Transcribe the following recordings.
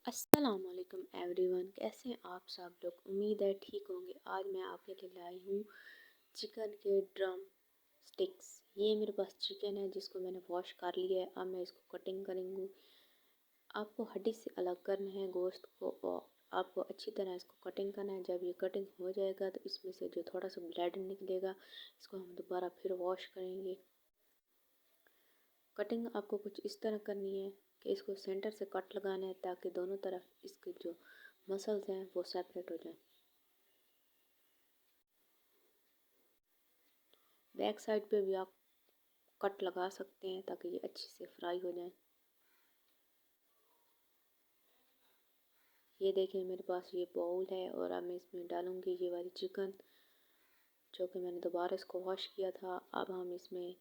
अस्सलाम वालेकुम एवरीवन, कैसे हैं आप सब लोग। उम्मीद है ठीक होंगे। आज मैं आपके लिए लाई हूँ चिकन के ड्रम स्टिक्स। ये मेरे पास चिकन है जिसको मैंने वॉश कर लिया है। अब मैं इसको कटिंग करेंगी। आपको हड्डी से अलग करना है गोश्त को और आपको अच्छी तरह इसको कटिंग करना है। जब ये कटिंग हो जाएगा तो इसमें से जो थोड़ा सा ब्लड निकलेगा इसको हम दोबारा फिर वॉश करेंगे। कटिंग आपको कुछ इस तरह करनी है कि इसको सेंटर से कट लगाना है ताकि दोनों तरफ इसके जो मसल्स हैं वो सेपरेट हो जाएं। बैक साइड पे भी आप कट लगा सकते हैं ताकि ये अच्छे से फ्राई हो जाए। ये देखिए मेरे पास ये बाउल है और अब मैं इसमें डालूंगी ये वाली चिकन जो कि मैंने दोबारा इसको वॉश किया था। अब हम इसमें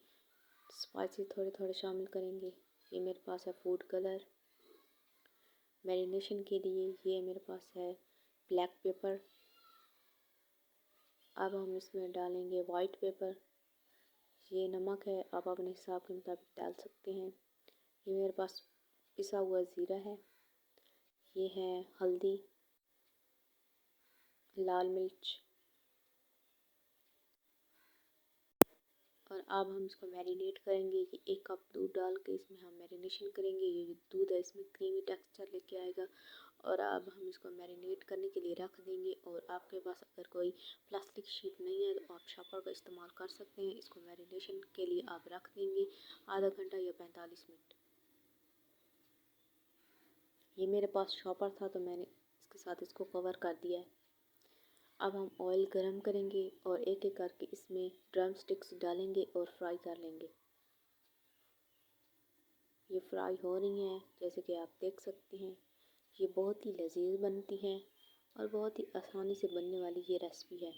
स्पाइसी थोड़े थोड़े शामिल करेंगे। ये मेरे पास है फूड कलर मैरिनेशन के लिए। ये मेरे पास है ब्लैक पेपर। अब हम इसमें डालेंगे वाइट पेपर। ये नमक है, आप अपने हिसाब के मुताबिक डाल सकते हैं। ये मेरे पास पिसा हुआ ज़ीरा है। ये है हल्दी, लाल मिर्च। और अब हम इसको मैरिनेट करेंगे कि 1 कप दूध डाल के इसमें हम मैरिनेशन करेंगे। ये जो दूध है इसमें क्रीमी टेक्सचर लेके आएगा। और अब हम इसको मैरिनेट करने के लिए रख देंगे। और आपके पास अगर कोई प्लास्टिक शीट नहीं है तो आप शॉपर का इस्तेमाल कर सकते हैं। इसको मैरिनेशन के लिए आप रख देंगे आधा घंटा या 45 मिनट। ये मेरे पास शॉपर था तो मैंने इसके साथ इसको कवर कर दिया है। अब हम ऑयल गरम करेंगे और एक एक करके इसमें ड्रम स्टिक्स डालेंगे और फ्राई कर लेंगे। ये फ्राई हो रही हैं जैसे कि आप देख सकते हैं। ये बहुत ही लजीज बनती हैं और बहुत ही आसानी से बनने वाली ये रेसिपी है।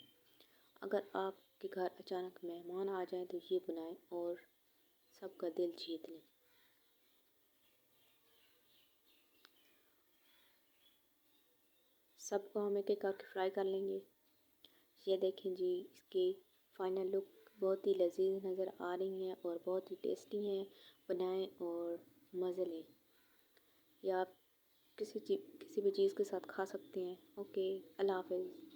अगर आपके घर अचानक मेहमान आ जाएं तो ये बनाएं और सबका दिल जीत लें। सबको हम एक एक करके फ्राई कर लेंगे। ये देखें जी, इसकी फाइनल लुक बहुत ही लजीज नज़र आ रही हैं और बहुत ही टेस्टी हैं। बनाएं और मज़े लें। या आप किसी भी चीज़ के साथ खा सकते हैं। ओके, अल्लाह हाफ़िज़।